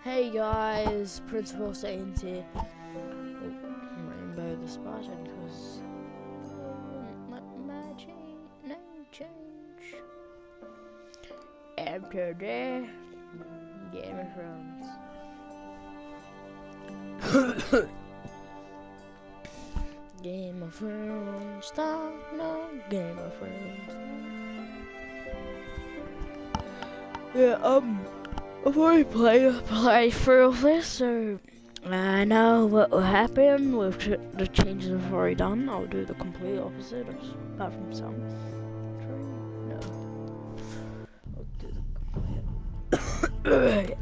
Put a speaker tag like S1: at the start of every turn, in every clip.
S1: Hey guys, Principal Saints here. Rainbow the Spartan, because my name change. And today, Game of Thrones. Game of Thrones, stop no Game of Thrones. Yeah, I've already played through this, so I know what will happen with the changes I've already done. I'll do the complete opposite, apart from some. No, I'll do the complete.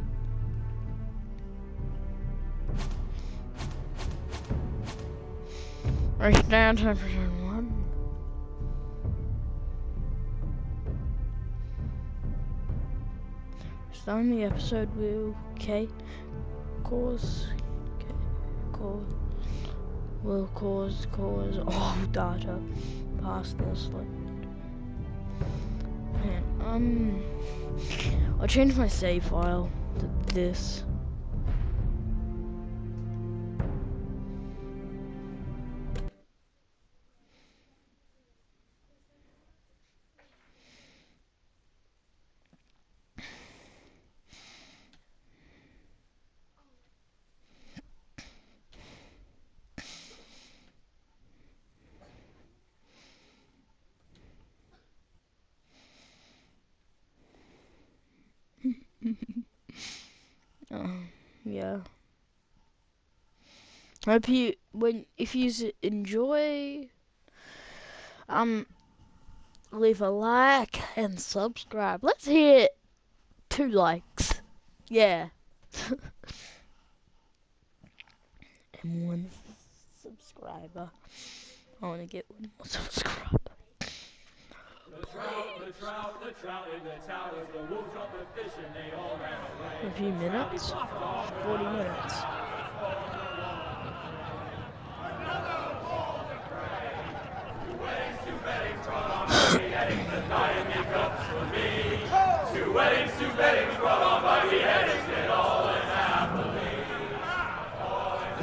S1: Right now, time for turn 1. Starting the episode will cause all data past this. And I'll change my save file to this. Yeah. Hope if you enjoy, leave a like and subscribe. Let's hit 2 likes. Yeah. And 1 subscriber. I want to get 1 more subscriber.
S2: The trout in the towers, the wolves dropped the fish and they all ran away.
S1: A few minutes. 40 minutes.
S2: Two weddings, 2 beddings brought on by beheadings, the Diamond cups for me. 2 weddings, 2 beddings brought on by beheadings, did all unhappily.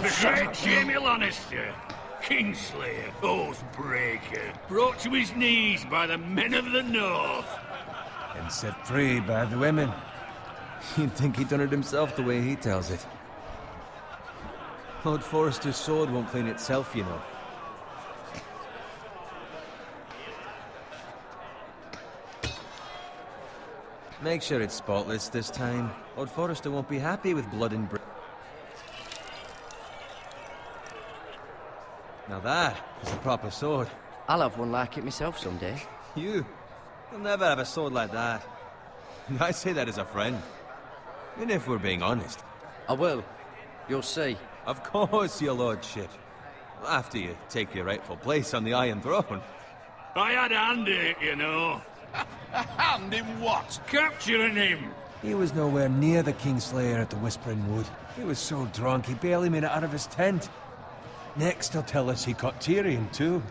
S3: The great Jaime Lannister, Kingslayer, Oathbreaker, brought to his knees by the men of the North.
S4: And set free by the women. You'd think he'd done it himself the way he tells it. Lord Forrester's sword won't clean itself, you know. Make sure it's spotless this time. Lord Forrester won't be happy with blood and Now that is a proper sword.
S5: I'll have one like it myself someday.
S4: You'll never have a sword like that. And I say that as a friend. And if we're being honest.
S5: I will. You'll see.
S4: Of course, your lordship. After you take your rightful place on the Iron Throne.
S3: I had a hand in it, you know.
S6: A hand in what?
S3: Capturing him.
S4: He was nowhere near the Kingslayer at the Whispering Wood. He was so drunk he barely made it out of his tent. Next he'll tell us he caught Tyrion too.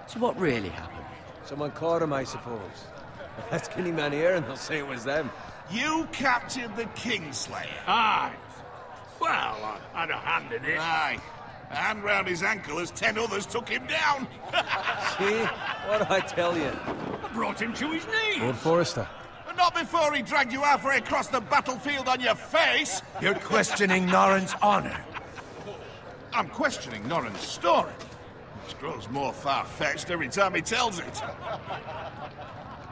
S5: So what really happened?
S4: Someone caught him, I suppose. Ask any man here and they'll say it was them.
S6: You captured the Kingslayer.
S3: Aye. Well, I had a hand in it.
S6: Aye. A hand round his ankle as 10 others took him down.
S4: See? What'd I tell you?
S3: I brought him to his knees.
S4: Lord Forrester.
S6: But not before he dragged you halfway across the battlefield on your face.
S4: You're questioning Norrin's honor.
S6: I'm questioning Norrin's story, which grows more far-fetched every time he tells it.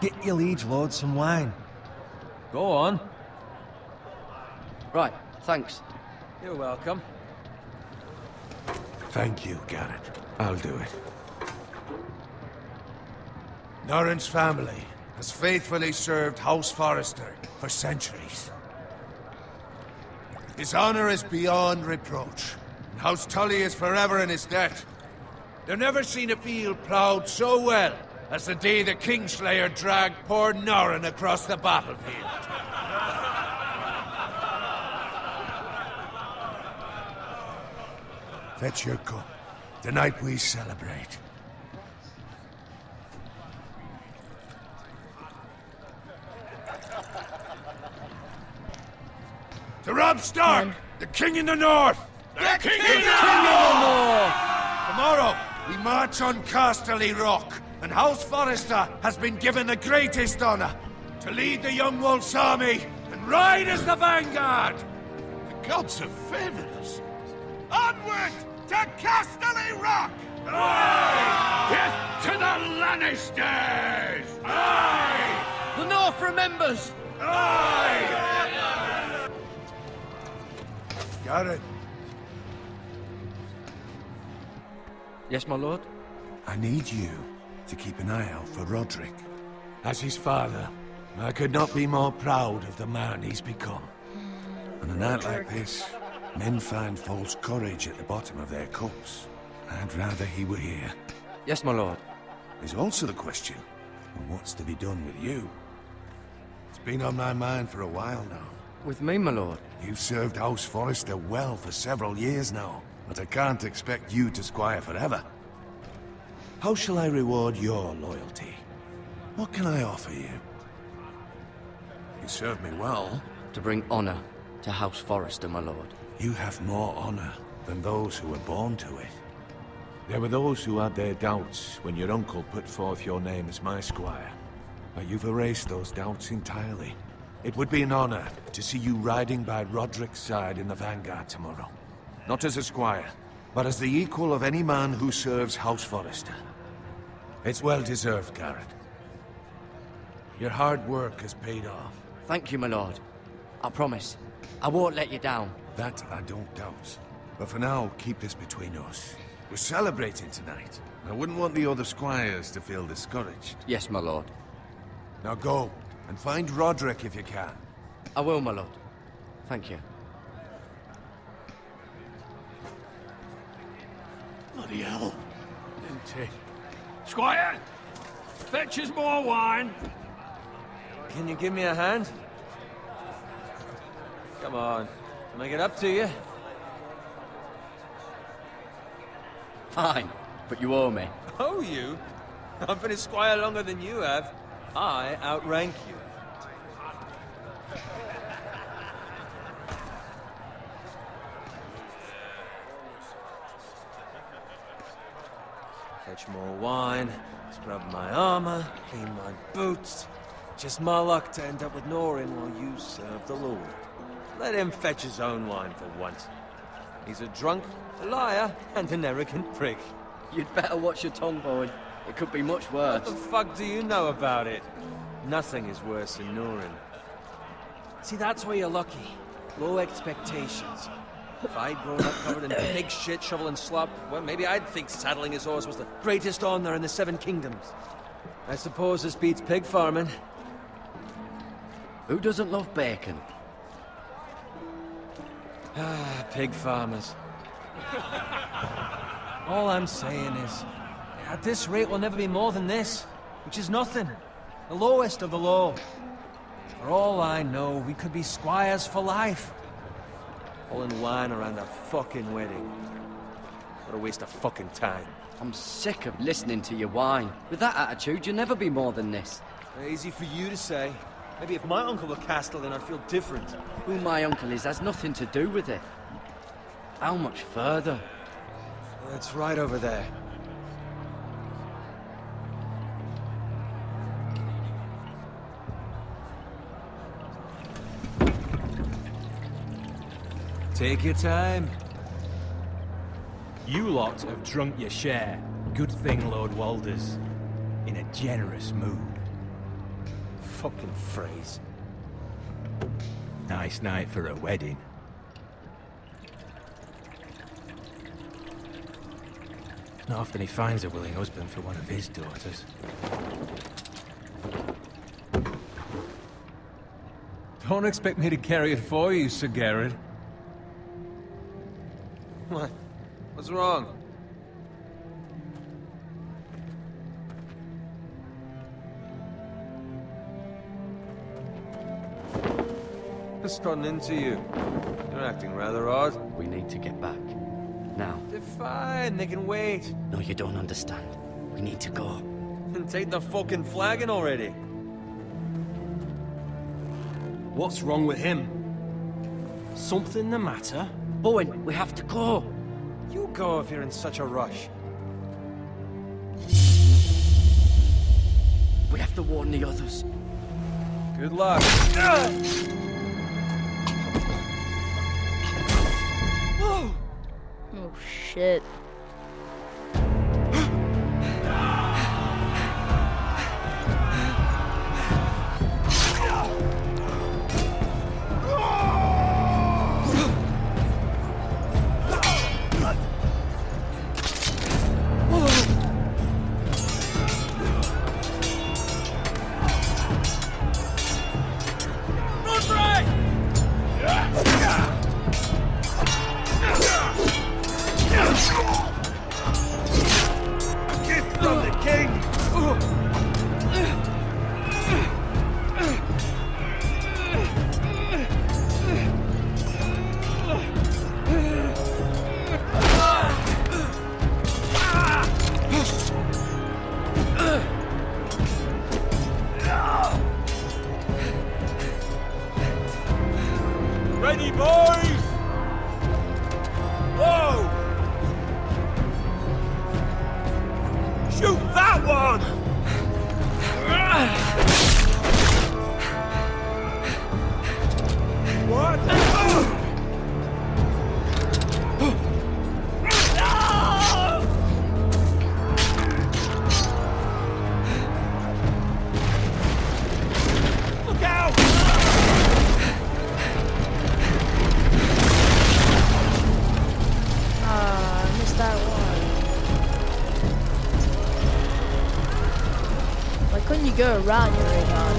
S4: Get your liege lord some wine. Go on.
S5: Right, thanks.
S4: You're welcome.
S7: Thank you, Garrett. I'll do it. Norrin's family has faithfully served House Forrester for centuries. His honor is beyond reproach, and House Tully is forever in his debt. They've never seen a field plowed so well as the day the Kingslayer dragged poor Norrin across the battlefield. Fetch your cup. Tonight we celebrate. To Robb Stark, the King in the North!
S3: The King
S7: Tomorrow, we march on Casterly Rock, and House Forrester has been given the greatest honor to lead the Young Wolf's army and ride as the vanguard!
S6: The gods have favored us. Onward to Casterly Rock!
S3: Death to the Lannisters! Aye!
S5: The North remembers!
S3: Aye!
S7: Garrett,
S5: Yes, my lord?
S7: I need you to keep an eye out for Roderick. As his father, I could not be more proud of the man he's become. On a night like this, men find false courage at the bottom of their cups. I'd rather he were here.
S5: Yes, my lord.
S7: There's also the question of what's to be done with you. It's been on my mind for a while now.
S5: With me, my lord.
S7: You've served House Forrester well for several years now, but I can't expect you to squire forever. How shall I reward your loyalty? What can I offer you? You served me well.
S5: To bring honor to House Forrester, my lord.
S7: You have more honor than those who were born to it. There were those who had their doubts when your uncle put forth your name as my squire. But you've erased those doubts entirely. It would be an honor to see you riding by Roderick's side in the vanguard tomorrow. Not as a squire, but as the equal of any man who serves House Forrester. It's well deserved, Garrett. Your hard work has paid off.
S5: Thank you, my lord. I promise. I won't let you down.
S7: That I don't doubt. But for now, keep this between us. We're celebrating tonight. I wouldn't want the other squires to feel discouraged.
S5: Yes, my lord.
S7: Now go, and find Roderick if you can.
S5: I will, my lord. Thank you.
S3: Bloody hell. Empty. Squire! Fetch us more wine!
S4: Can you give me a hand? Come on. Can I get up to you?
S5: Fine, but you owe me.
S4: Oh, you? I've been a squire longer than you have. I outrank you. Fetch more wine, scrub my armor, clean my boots. Just my luck to end up with Norin while you serve the Lord. Let him fetch his own wine for once. He's a drunk, a liar, and an arrogant prick.
S5: You'd better watch your tongue, boy. It could be much worse.
S4: What the fuck do you know about it? Nothing is worse than Norin. See, that's where you're lucky. Low expectations. If I'd grown up covered in pig shit, shovel and slop, well, maybe I'd think saddling his horse was the greatest honor in the Seven Kingdoms. I suppose this beats pig farming.
S5: Who doesn't love bacon?
S4: Ah, pig farmers. All I'm saying is, at this rate we'll never be more than this, which is nothing. The lowest of the low. For all I know, we could be squires for life. All in wine around a fucking wedding. What a waste of fucking time.
S5: I'm sick of listening to your whine. With that attitude, you'll never be more than this.
S4: Easy for you to say. Maybe if my uncle were Castellan, I'd feel different.
S5: Who my uncle is has nothing to do with it. How much further?
S4: It's right over there. Take your time.
S8: You lot have drunk your share. Good thing Lord Walder's in a generous mood.
S4: Fucking phrase.
S8: Nice night for a wedding. Not often he finds a willing husband for one of his daughters.
S4: Don't expect me to carry it for you, Sir Garrett. What? What's wrong? Just gotten into you. You're acting rather odd.
S5: We need to get back. Now.
S4: They're fine, they can wait.
S5: No, you don't understand. We need to go.
S4: And take the fucking flagon already.
S8: What's wrong with him? Something the matter?
S5: Bowen, we have to go.
S4: You go if you're in such a rush.
S5: We have to warn the others.
S4: Good luck.
S1: Oh shit.
S4: Ready, boys! Whoa! Shoot that one! What? Look out!
S1: I missed that one. Why couldn't you go around your radar?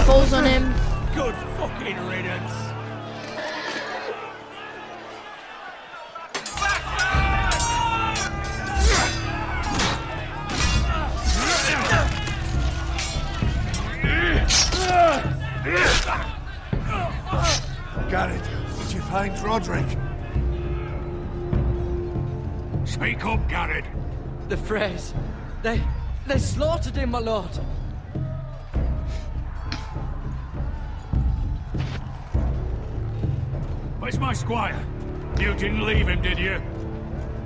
S1: Falls on him.
S3: Good fucking riddance.
S7: Garrett, did you find Roderick?
S3: Speak up, Garrett.
S5: The Freys. They slaughtered him, my lord.
S3: Where's my squire? You didn't leave him, did you?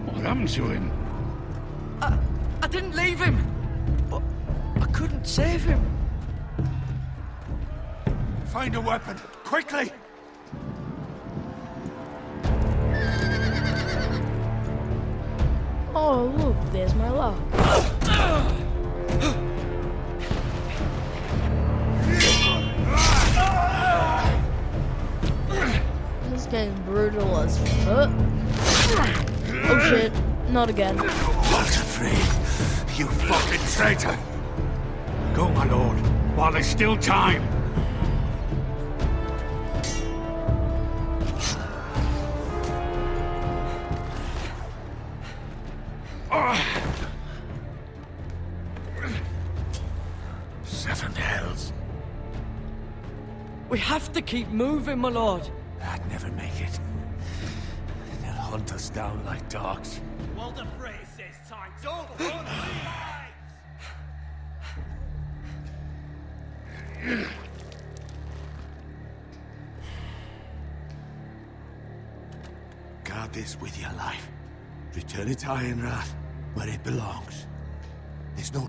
S3: What happened to him?
S5: I didn't leave him, but I couldn't save him.
S7: Find a weapon, quickly!
S1: Oh look, there's my lock. This game's brutal as fuck. Oh shit, not again.
S3: Walter Frey, you fucking traitor! Go, my lord, while there's still time. Seven hells.
S5: We have to keep moving, my lord.
S3: I'd never make it. They'll hunt us down like dogs.
S2: Walter Frey says time. Don't run,
S7: Guard this with your life. Return it to Ironrath, where it belongs. There's no...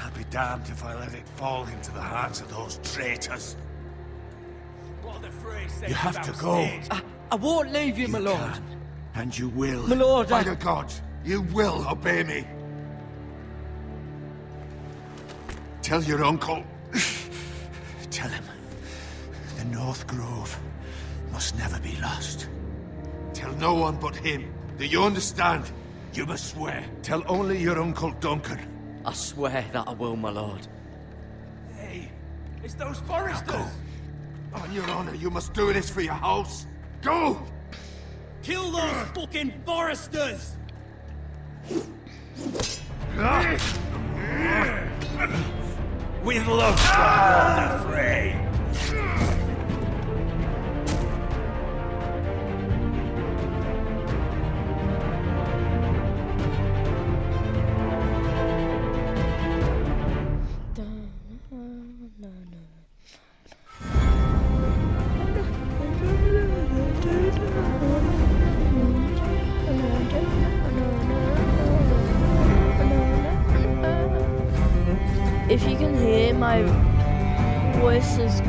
S7: I'll be damned if I let it fall into the hands of those traitors.
S2: Walter Frey says
S7: You have to go.
S5: I won't leave you, my lord.
S7: Can, and you will.
S5: My lord,
S7: By the gods, you will obey me.
S6: Tell your uncle.
S7: Tell him the North Grove must never be lost.
S6: Tell no one but him. Do you understand?
S7: You must swear.
S6: Tell only your Uncle Duncan.
S5: I swear that I will, my lord.
S8: Hey, it's those foresters!
S6: On your honor, you must do this for your house. Go!
S8: Kill those fucking foresters! With love, the fray!
S1: If you can hear, my voice is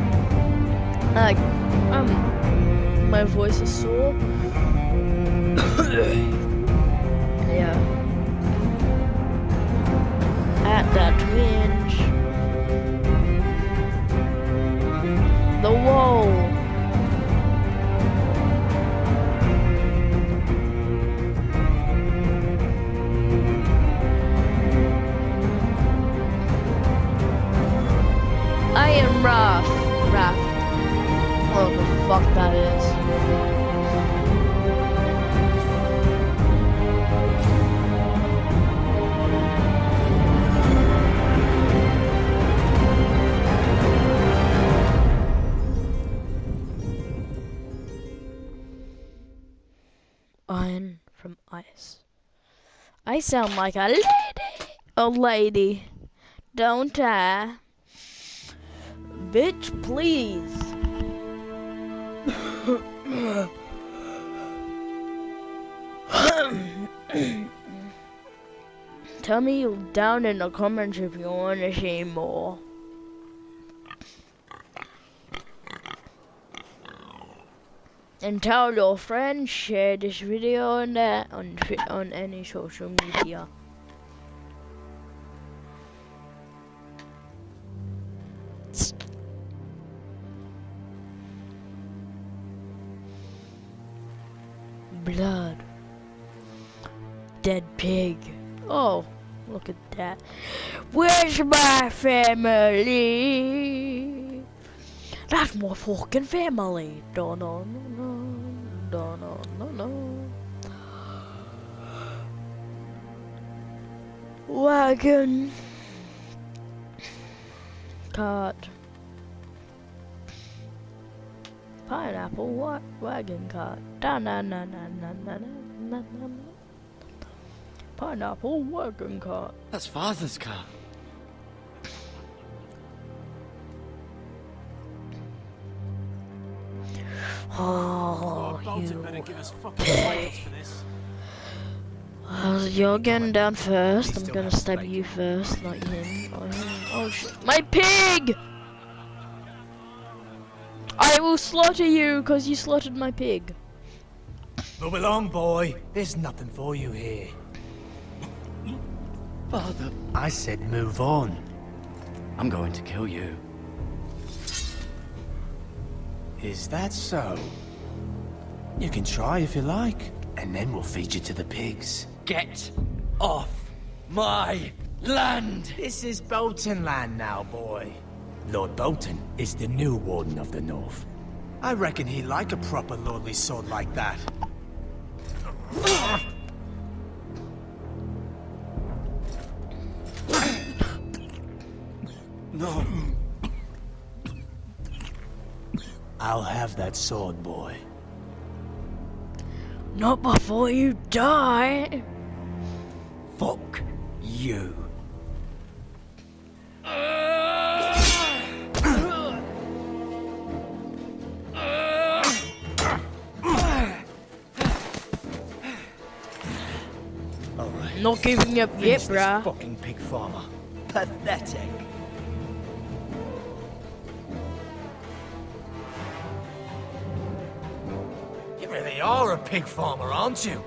S1: like my voice is sore. Yeah. At that twinge. The wall. I am Raph. What the fuck that is. Iron from Ice. I sound like a lady. A lady. Don't I? Bitch, please. Tell me down in the comments if you want to see more. And tell your friends, share this video on any social media. Blood. Dead pig. Oh, look at that. Where's my family? That's my fucking family. No, no, no, no, no, no, no. Wagon. Cart. Pineapple wagon cart. Da na na na na na na na. Pineapple wagon cart.
S5: That's Father's car.
S1: Oh,
S8: Bolton
S1: you.
S8: better give us fucking plans for this.
S1: You're getting down first. I'm gonna stab you first, not him. Oh shit. My pig! I will slaughter you because you slaughtered my pig.
S8: Move along, boy. There's nothing for you here.
S5: Father,
S8: I said move on.
S5: I'm going to kill you.
S8: Is that so? You can try if you like, and then we'll feed you to the pigs.
S5: Get off my land!
S8: This is Bolton land now, boy. Lord Bolton is the new Warden of the North. I reckon he'd like a proper lordly sword like that.
S5: No.
S8: I'll have that sword, boy.
S1: Not before you die.
S8: Fuck you.
S1: Not giving up yet,
S8: Finish this
S1: bruh.
S8: fucking pig farmer. Pathetic. You really are a pig farmer, aren't you?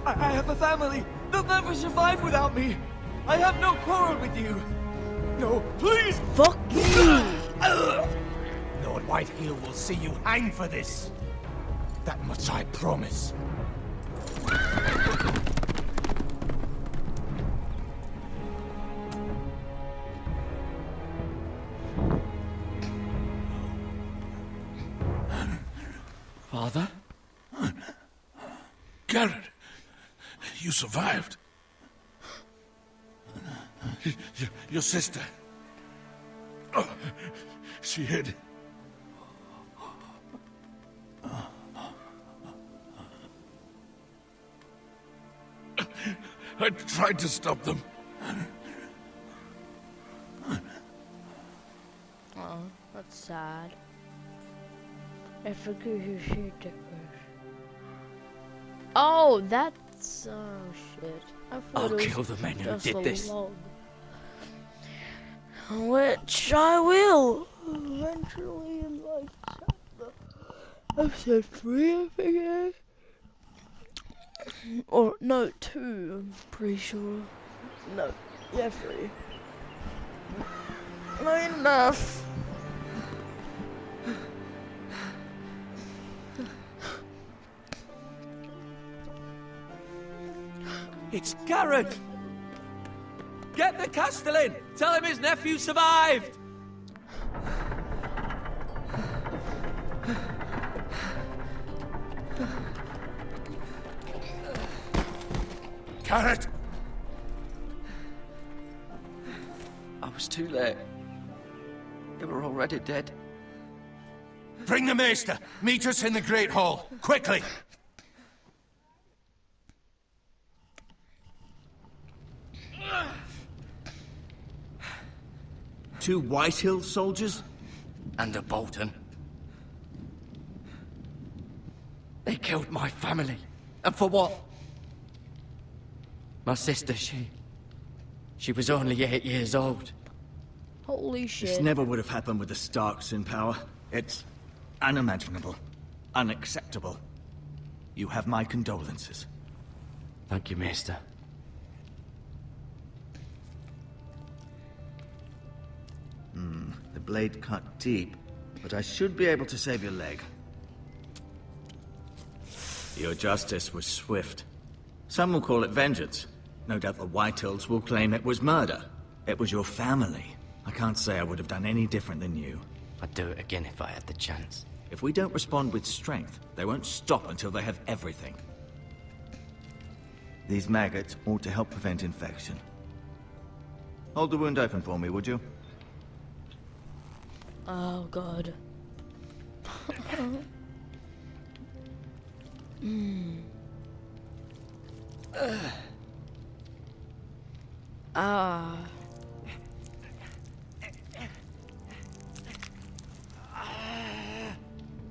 S8: I have a family. They'll never survive without me. I have no quarrel with you. No, please!
S1: Fuck you!
S8: Lord Whitehill will see you hang for this. That much I promise.
S5: Father?
S6: Garrett, you survived. Your sister. Oh, she hid. I tried to stop them.
S1: Oh, that's sad. I forget who she did. Oh, that's... oh shit. I thought
S5: I'll
S1: it was
S5: kill the men who
S1: just
S5: did
S1: a
S5: this.
S1: log. Which I will eventually in like episode 3, I think it is. Or no, 2, I'm pretty sure. No, yeah, 3. Not enough.
S4: It's Garrett! Get the Castellan! Tell him his nephew survived!
S6: Garrett!
S5: I was too late. They were already dead.
S7: Bring the Maester. Meet us in the Great Hall. Quickly!
S8: 2 Whitehill soldiers?
S5: And a Bolton. They killed my family. And for what? My sister, she was only 8 years old.
S1: Holy shit.
S8: This never would have happened with the Starks in power. It's unimaginable. Unacceptable. You have my condolences.
S5: Thank you, Maester.
S8: The blade cut deep, but I should be able to save your leg. Your justice was swift. Some will call it vengeance. No doubt the Whitehills will claim it was murder. It was your family. I can't say I would have done any different than you.
S5: I'd do it again if I had the chance.
S8: If we don't respond with strength, they won't stop until they have everything. These maggots ought to help prevent infection. Hold the wound open for me, would you?
S1: Oh god. Ah.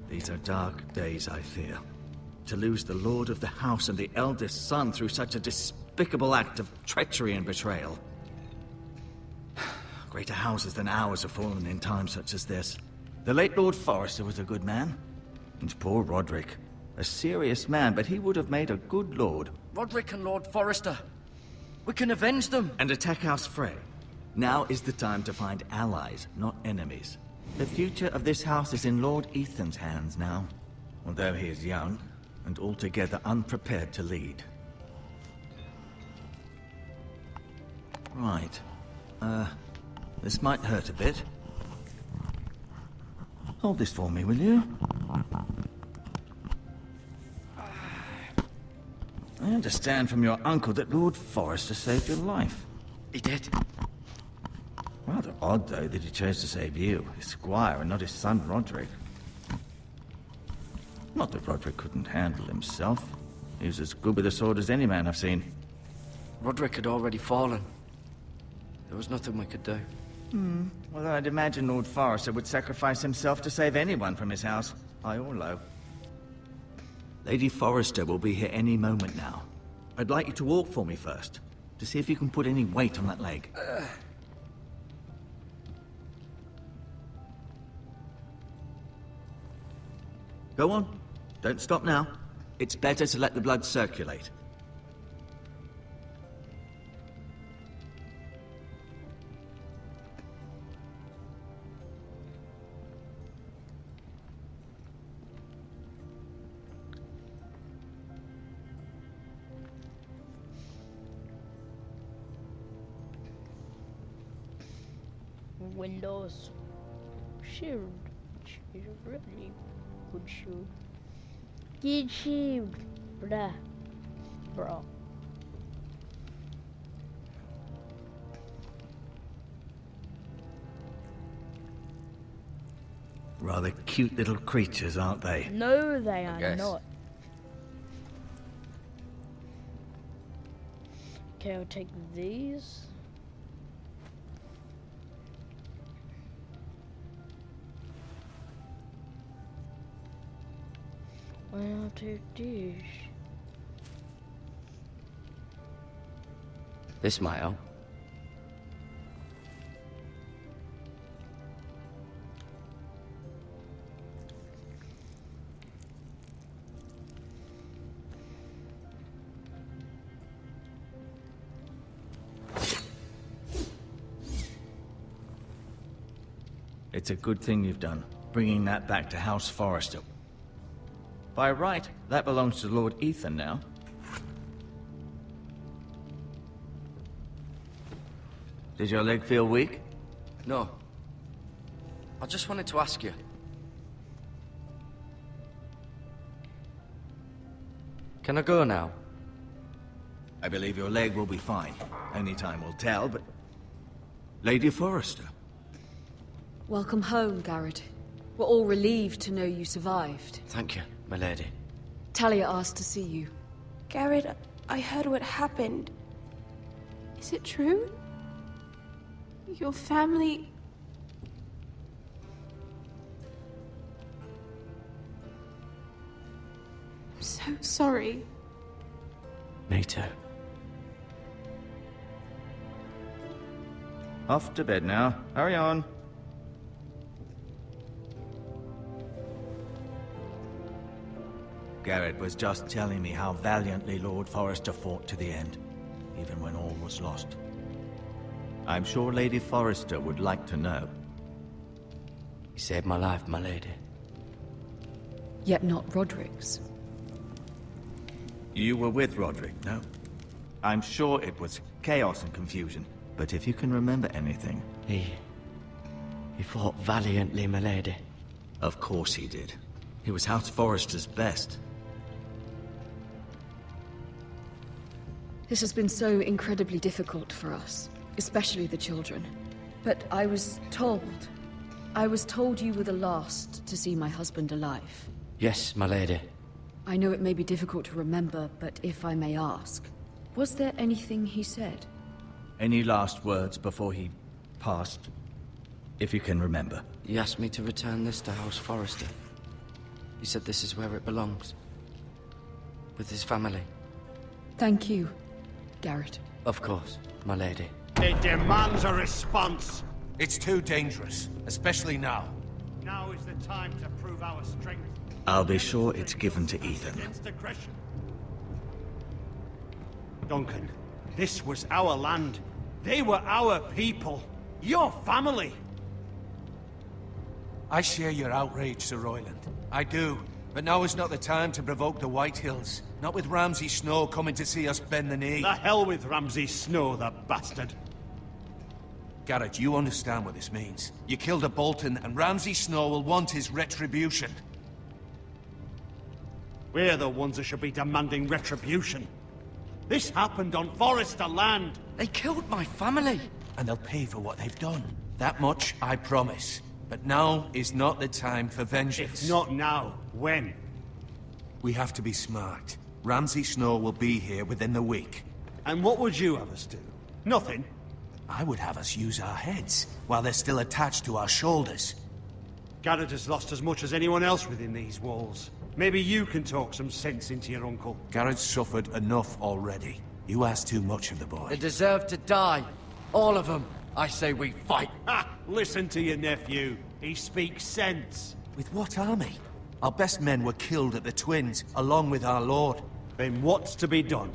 S8: These are dark days, I fear. To lose the lord of the house and the eldest son through such a despicable act of treachery and betrayal. Greater houses than ours have fallen in times such as this. The late Lord Forrester was a good man. And poor Roderick. A serious man, but he would have made a good lord.
S5: Roderick and Lord Forrester. We can avenge them.
S8: And attack House Frey. Now is the time to find allies, not enemies. The future of this house is in Lord Ethan's hands now. Although he is young, and altogether unprepared to lead. Right. This might hurt a bit. Hold this for me, will you? I understand from your uncle that Lord Forrester saved your life.
S5: He did.
S8: Rather odd, though, that he chose to save you, his squire, and not his son, Roderick. Not that Roderick couldn't handle himself. He was as good with a sword as any man I've seen.
S5: Roderick had already fallen. There was nothing we could do.
S8: Well, I'd imagine Lord Forrester would sacrifice himself to save anyone from his house, high or low. Lady Forrester will be here any moment now. I'd like you to walk for me first, to see if you can put any weight on that leg. Go on. Don't stop now. It's better to let the blood circulate.
S1: windows. Shield. She's a really good shield. Good shield. Bruh.
S8: Rather cute little creatures, aren't they?
S1: No, they are
S5: guess.
S1: not. Okay, I'll take these. I'll take these.
S5: This might help.
S8: It's a good thing you've done, bringing that back to House Forrester. By right, that belongs to Lord Ethan now. Did your leg feel weak?
S5: No. I just wanted to ask you. Can I go now?
S8: I believe your leg will be fine. Only time will tell, but... Lady Forrester.
S9: Welcome home, Garrett. We're all relieved to know you survived.
S5: Thank you, my lady.
S9: Talia asked to see you.
S10: Garrett, I heard what happened. Is it true? Your family... I'm so sorry.
S5: Me too.
S8: Off to bed now. Hurry on. Garrett was just telling me how valiantly Lord Forrester fought to the end, even when all was lost. I'm sure Lady Forrester would like to know.
S5: You saved my life, my lady.
S9: Yet not Roderick's.
S8: You were with Roderick, no? I'm sure it was chaos and confusion, but if you can remember anything...
S5: He fought valiantly, my lady.
S8: Of course he did. He was House Forrester's best.
S9: This has been so incredibly difficult for us, especially the children. But I was told you were the last to see my husband alive.
S5: Yes, my lady.
S9: I know it may be difficult to remember, but if I may ask, was there anything he said?
S8: Any last words before he passed? If you can remember.
S5: He asked me to return this to House Forrester. He said this is where it belongs. With his family.
S9: Thank you, Garrett.
S5: Of course, my lady.
S3: It demands a response.
S7: It's too dangerous, especially now.
S3: Now is the time to prove our strength.
S8: I'll be sure it's given to Ethan.
S3: Against aggression. Duncan, this was our land. They were our people. Your family.
S7: I share your outrage, Sir Royland. I do. But now is not the time to provoke the Whitehills. Not with Ramsay Snow coming to see us bend the knee.
S3: The hell with Ramsay Snow, the bastard.
S7: Garrett, you understand what this means. You killed a Bolton, and Ramsay Snow will want his retribution.
S3: We're the ones that should be demanding retribution. This happened on Forrester land.
S5: They killed my family.
S7: And they'll pay for what they've done. That much, I promise. But now is not the time for vengeance.
S3: If not now, when?
S7: We have to be smart. Ramsay Snow will be here within the week.
S3: And what would you have us do? Nothing.
S7: I would have us use our heads, while they're still attached to our shoulders.
S3: Garrett has lost as much as anyone else within these walls. Maybe you can talk some sense into your uncle.
S7: Garrett's suffered enough already. You ask too much of the boy.
S5: They deserve to die. All of them. I say we fight.
S3: Ha! Listen to your nephew. He speaks sense.
S7: With what army? Our best men were killed at the Twins, along with our lord.
S3: Then what's to be done?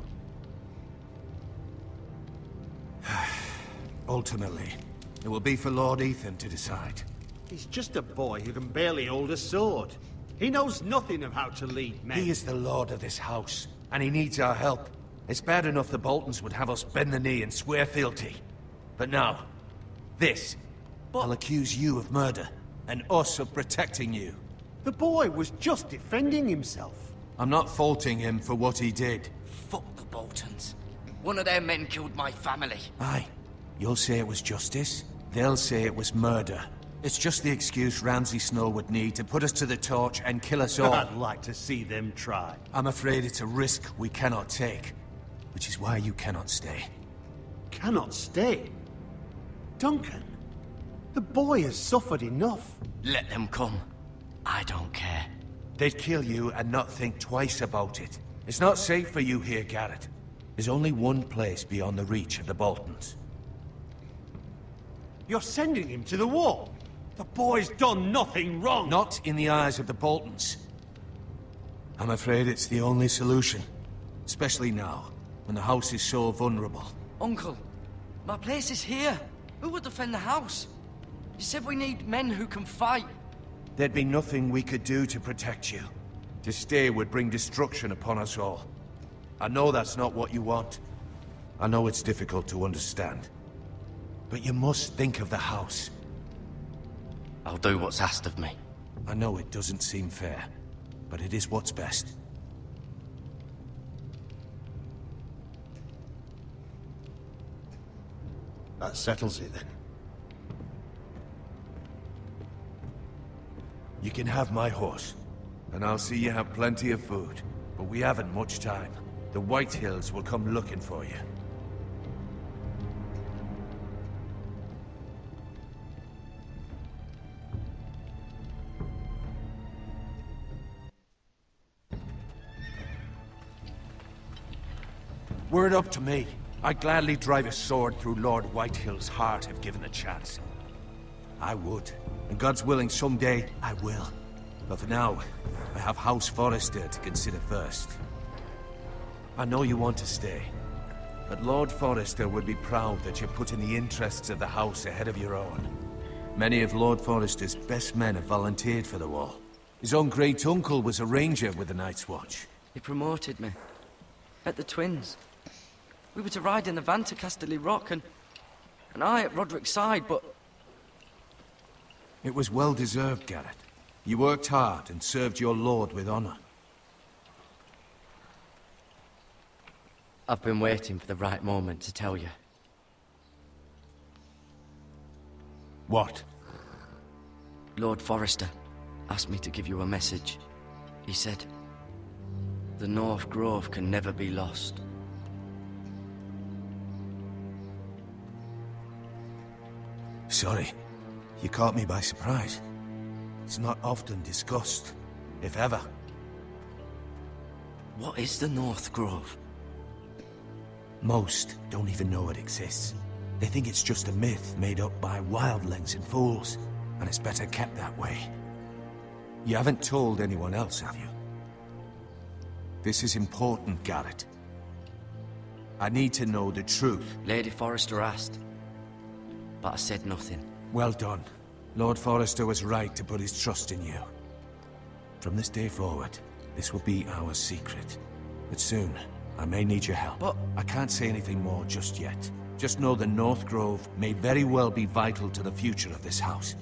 S7: Ultimately, it will be for Lord Ethan to decide.
S3: He's just a boy who can barely hold a sword. He knows nothing of how to lead men.
S7: He is the lord of this house, and he needs our help. It's bad enough the Boltons would have us bend the knee and swear fealty. But now, this I'll accuse you of murder, and us of protecting you.
S11: The boy was just defending himself.
S7: I'm not faulting him for what he did.
S5: Fuck the Boltons. One of their men killed my family.
S7: Aye. You'll say it was justice. They'll say it was murder. It's just the excuse Ramsay Snow would need to put us to the torch and kill us all.
S11: I'd like to see them try.
S7: I'm afraid it's a risk we cannot take. Which is why you cannot stay.
S11: Cannot stay? Duncan, the boy has suffered enough.
S5: Let them come. I don't care.
S7: They'd kill you and not think twice about it. It's not safe for you here, Garrett. There's only one place beyond the reach of the Boltons.
S11: You're sending him to the wall. The boy's done nothing wrong.
S7: Not in the eyes of the Boltons. I'm afraid it's the only solution. Especially now, when the house is so vulnerable.
S5: Uncle, my place is here. Who would defend the house? You said we need men who can fight.
S7: There'd be nothing we could do to protect you. To stay would bring destruction upon us all. I know that's not what you want. I know it's difficult to understand. But you must think of the house.
S5: I'll do what's asked of me.
S7: I know it doesn't seem fair, but it is what's best.
S11: That settles it then.
S7: You can have my horse, and I'll see you have plenty of food. But we haven't much time. The White Hills will come looking for you. Were it up to me, I'd gladly drive a sword through Lord Whitehill's heart if given the chance. I would. And God's willing, someday I will. But for now, I have House Forrester to consider first. I know you want to stay, but Lord Forrester would be proud that you're putting the interests of the house ahead of your own. Many of Lord Forrester's best men have volunteered for the war. His own great-uncle was a ranger with the Night's Watch.
S5: He promoted me. At the Twins. We were to ride in the van to Casterly Rock, and I at Roderick's side, but...
S7: It was well-deserved, Garrett. You worked hard and served your lord with honor.
S5: I've been waiting for the right moment to tell you.
S7: What?
S5: Lord Forrester asked me to give you a message. He said, the North Grove can never be lost.
S7: Sorry. You caught me by surprise. It's not often discussed, if ever.
S5: What is the North Grove?
S7: Most don't even know it exists. They think it's just a myth made up by wildlings and fools, and it's better kept that way. You haven't told anyone else, have you? This is important, Garrett. I need to know the truth.
S5: Lady Forrester asked, but I said nothing.
S7: Well done. Lord Forrester was right to put his trust in you. From this day forward, this will be our secret. But soon, I may need your help.
S5: But
S7: I can't say anything more just yet. Just know the North Grove may very well be vital to the future of this house.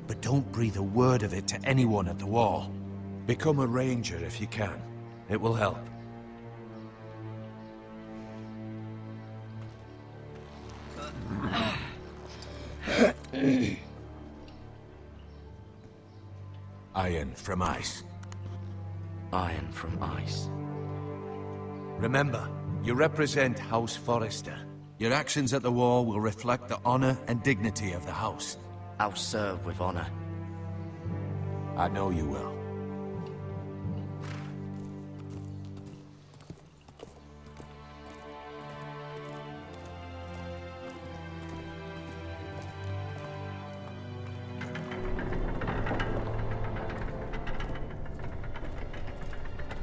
S7: But don't breathe a word of it to anyone at the wall. Become a ranger if you can. It will help. Iron from ice.
S5: Iron from ice.
S7: Remember, you represent House Forrester. Your actions at the war will reflect the honor and dignity of the house.
S5: I'll serve with honor.
S7: I know you will.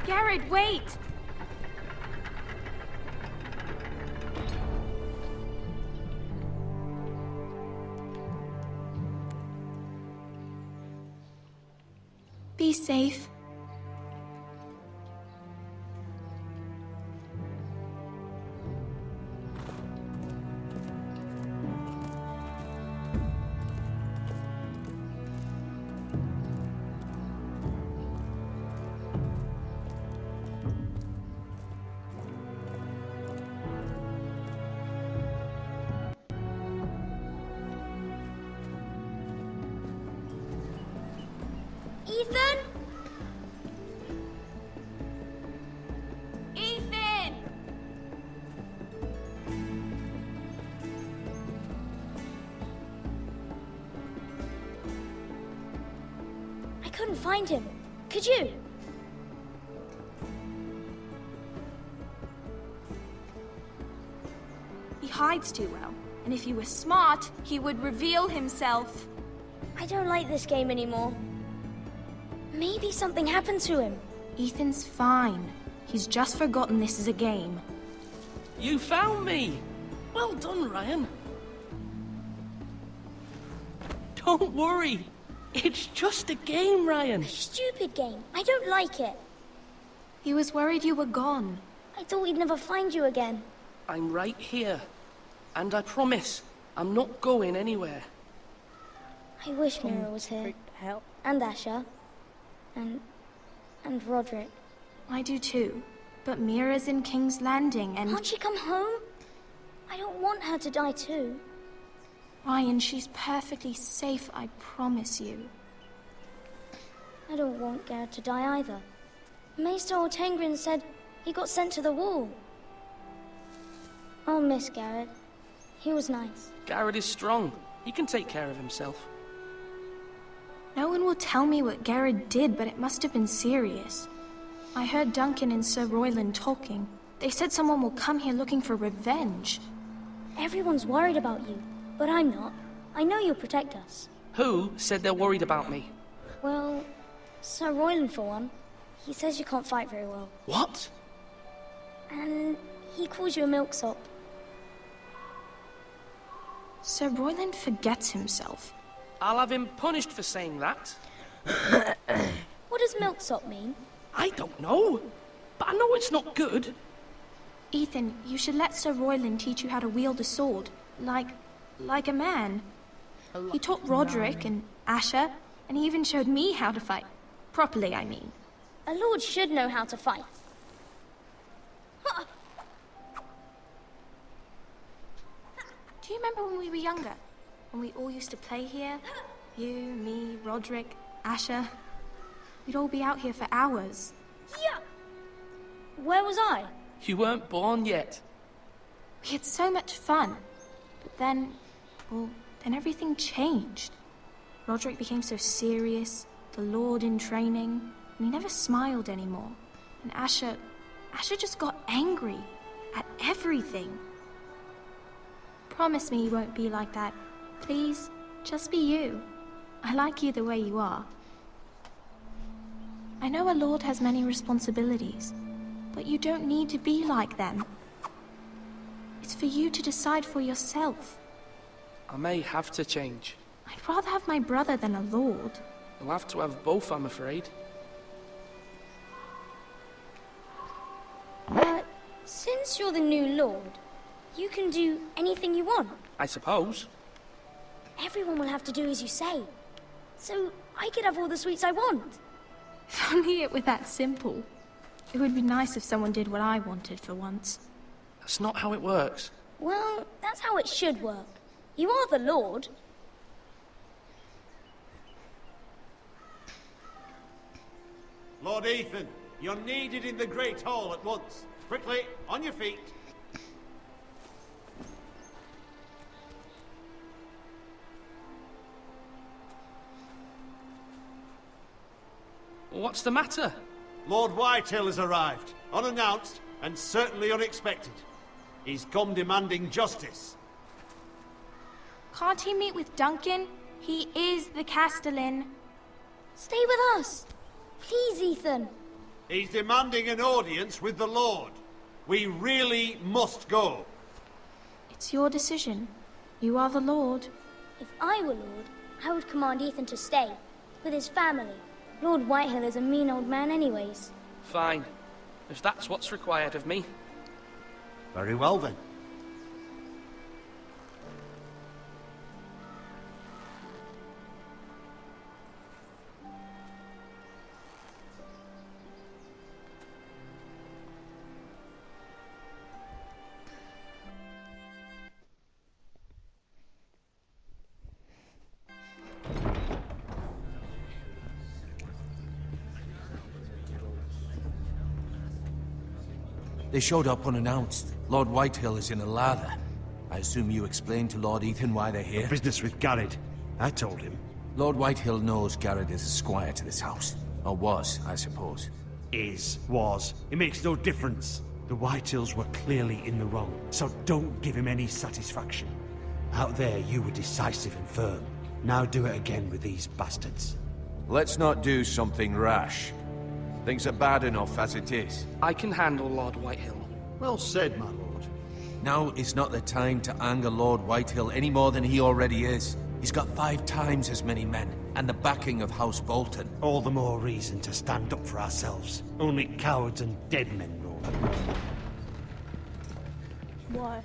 S10: Garrett, wait! Be safe. Ethan? Ethan! I couldn't find him. Could you?
S12: He hides too well, and if he were smart, he would reveal himself.
S10: I don't like this game anymore. Maybe something happened to him.
S12: Ethan's fine. He's just forgotten this is a game.
S13: You found me! Well done, Ryan. Don't worry. It's just a game, Ryan.
S10: A stupid game. I don't like it.
S12: He was worried you were gone.
S10: I thought we'd never find you again.
S13: I'm right here. And I promise, I'm not going anywhere.
S10: I wish Mira was here.
S1: Hell.
S10: And Asher. And Roderick.
S12: I do too. But Mira's in King's Landing and...
S10: Can't she come home? I don't want her to die too.
S12: Ryan, she's perfectly safe, I promise you.
S10: I don't want Garrett to die either. Maester Ortengrin said he got sent to the wall. I'll miss Garrett. He was nice.
S13: Garrett is strong. He can take care of himself.
S12: No one will tell me what Garrett did, but it must have been serious. I heard Duncan and Sir Royland talking. They said someone will come here looking for revenge.
S10: Everyone's worried about you, but I'm not. I know you'll protect us.
S13: Who said they're worried about me?
S10: Well, Sir Royland for one. He says you can't fight very well.
S13: What?
S10: And he calls you a milksop.
S12: Sir Royland forgets himself.
S13: I'll have him punished for saying that.
S10: What does milksop mean?
S13: I don't know, but I know it's not good.
S12: Ethan, you should let Sir Royland teach you how to wield a sword. Like a man. He taught Roderick and Asher, and he even showed me how to fight. Properly, I mean.
S10: A lord should know how to fight.
S12: Do you remember when we were younger? When we all used to play here? You, me, Roderick, Asher. We'd all be out here for hours.
S10: Yeah. Where was I?
S13: You weren't born yet.
S12: We had so much fun. But then, well, then everything changed. Roderick became so serious, the Lord in training, and he never smiled anymore. And Asher just got angry at everything. Promise me you won't be like that. Please, just be you. I like you the way you are. I know a lord has many responsibilities, but you don't need to be like them. It's for you to decide for yourself.
S13: I may have to change.
S12: I'd rather have my brother than a lord.
S13: You'll have to have both, I'm afraid.
S10: But since you're the new lord, you can do anything you want.
S13: I suppose.
S10: Everyone will have to do as you say. So I could have all the sweets I want.
S12: If only it were that simple. It would be nice if someone did what I wanted for once.
S13: That's not how it works.
S10: Well, that's how it should work. You are the lord.
S11: Lord Ethan, you're needed in the Great Hall at once. Quickly, on your feet.
S13: What's the matter?
S11: Lord Whitehill has arrived, unannounced and certainly unexpected. He's come demanding justice.
S12: Can't he meet with Duncan? He is the Castellan.
S10: Stay with us. Please, Ethan.
S11: He's demanding an audience with the Lord. We really must go.
S12: It's your decision. You are the Lord.
S10: If I were Lord, I would command Ethan to stay, with his family. Lord Whitehill is a mean old man anyways.
S13: Fine. If that's what's required of me.
S11: Very well then.
S7: They showed up unannounced. Lord Whitehill is in a lather. I assume you explained to Lord Ethan why they're here?
S11: Business with Garrett. I told him.
S7: Lord Whitehill knows Garrett is a squire to this house. Or was, I suppose.
S11: Was. It makes no difference. The Whitehills were clearly in the wrong, so don't give him any satisfaction. Out there, you were decisive and firm. Now do it again with these bastards.
S7: Let's not do something rash. Things are bad enough as it is.
S13: I can handle Lord Whitehill.
S11: Well said, my lord.
S7: Now is not the time to anger Lord Whitehill any more than he already is. He's got 5 times as many men, and the backing of House Bolton.
S11: All the more reason to stand up for ourselves. Only cowards and dead men rule.
S1: Why?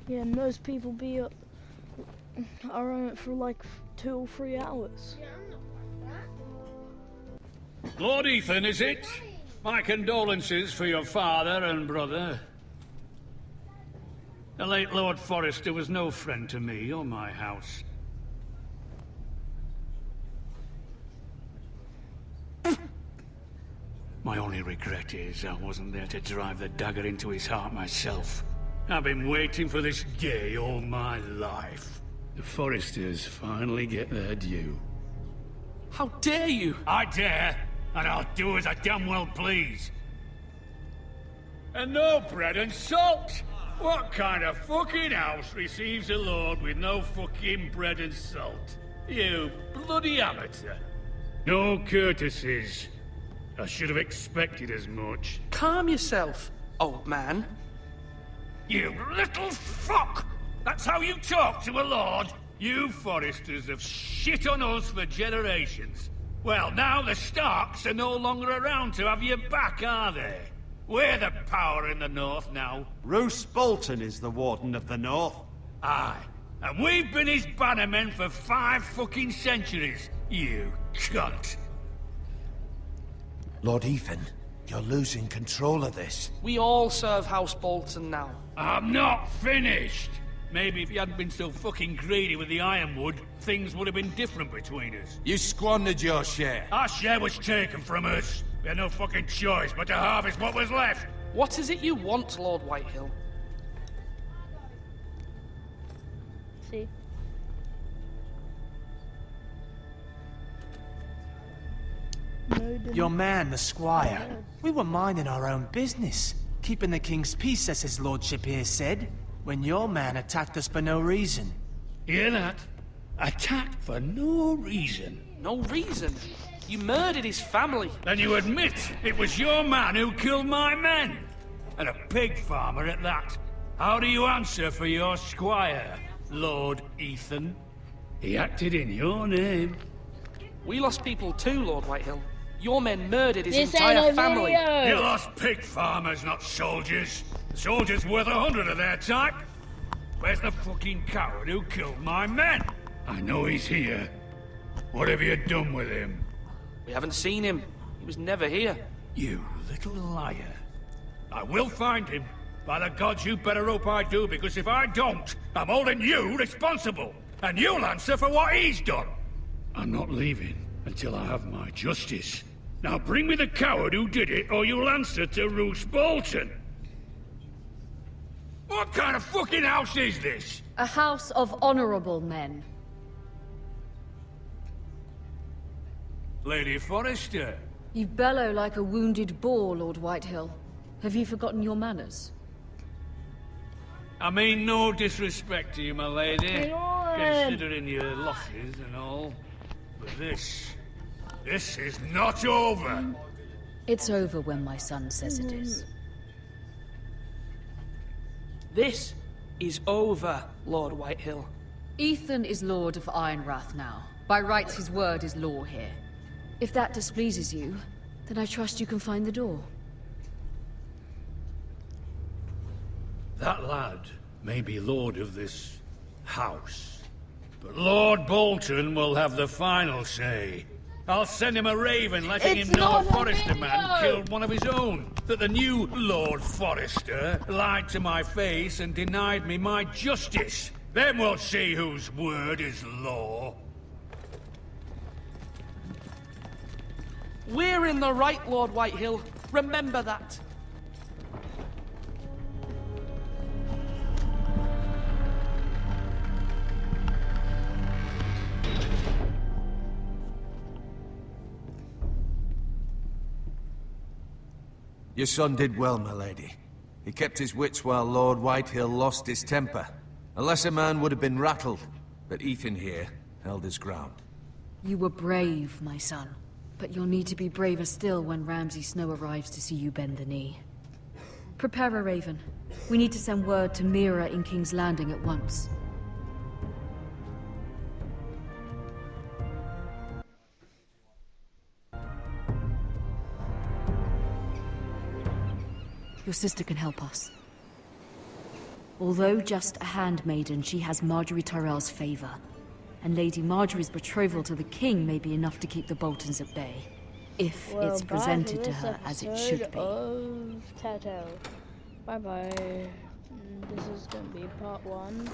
S1: Yeah, most people are on it for like 2 or 3 hours.
S3: Lord Ethan, is it? My condolences for your father and brother. The late Lord Forrester was no friend to me or my house. My only regret is I wasn't there to drive the dagger into his heart myself. I've been waiting for this day all my life. The Forresters finally get their due.
S13: How dare you?
S3: I dare, and I'll do as I damn well please. And no bread and salt! What kind of fucking house receives a lord with no fucking bread and salt? You bloody amateur. No courtesies. I should have expected as much.
S13: Calm yourself, old man.
S3: You little fuck! That's how you talk to a lord? You Forresters have shit on us for generations. Well, now the Starks are no longer around to have your back, are they? We're the power in the north now.
S11: Roose Bolton is the Warden of the North.
S3: Aye. And we've been his bannermen for 5 fucking centuries. You cunt.
S7: Lord Ethan, you're losing control of this.
S13: We all serve House Bolton now.
S3: I'm not finished! Maybe if you hadn't been so fucking greedy with the ironwood, things would have been different between us.
S7: You squandered your share.
S3: Our share was taken from us. We had no fucking choice but to harvest what was left.
S13: What is it you want, Lord Whitehill?
S1: See?
S14: Your man, the squire. We were minding our own business, keeping the king's peace, as his lordship here said, when your man attacked us for no reason.
S3: Hear that? Attacked for no reason.
S13: No reason? You murdered his family.
S3: Then you admit it was your man who killed my men? And a pig farmer at that. How do you answer for your squire, Lord Ethan? He acted in your name.
S13: We lost people too, Lord Whitehill. Your men murdered his
S1: This
S13: entire
S1: ain't a
S13: family.
S1: video.
S3: You lost pig farmers, not soldiers. The soldiers worth 100 of their type. Where's the fucking coward who killed my men? I know he's here. What have you done with him?
S13: We haven't seen him. He was never here.
S3: You little liar. I will find him. By the gods, you better hope I do, because if I don't, I'm holding you responsible. And you'll answer for what he's done. I'm not leaving until I have my justice. Now bring me the coward who did it, or you'll answer to Roose Bolton. What kind of fucking house is this?
S9: A house of honorable men.
S3: Lady Forrester.
S9: You bellow like a wounded boar, Lord Whitehill. Have you forgotten your manners?
S3: I mean no disrespect to you, my lady,
S1: Hang on.
S3: considering your losses and all. But this is not over.
S9: It's over when my son says it is.
S13: This is over, Lord Whitehill.
S9: Ethan is Lord of Ironrath now. By rights, his word is law here. If that displeases you, then I trust you can find the door.
S3: That lad may be lord of this house, but Lord Bolton will have the final say. I'll send him a raven letting him know a Forrester man killed one of his own. That the new Lord Forrester lied to my face and denied me my justice. Then we'll see whose word is law.
S13: We're in the right, Lord Whitehill. Remember that.
S7: Your son did well, my lady. He kept his wits while Lord Whitehill lost his temper. A lesser man would have been rattled, but Ethan here held his ground.
S9: You were brave, my son. But you'll need to be braver still when Ramsay Snow arrives to see you bend the knee. Prepare a raven. We need to send word to Mira in King's Landing at once. Your sister can help us. Although just a handmaiden, she has Marjorie Tyrell's favor. And Lady Marjorie's betrothal to the king may be enough to keep the Boltons at bay. If it's presented to her as it should be.
S1: Bye bye. This is gonna be part 1.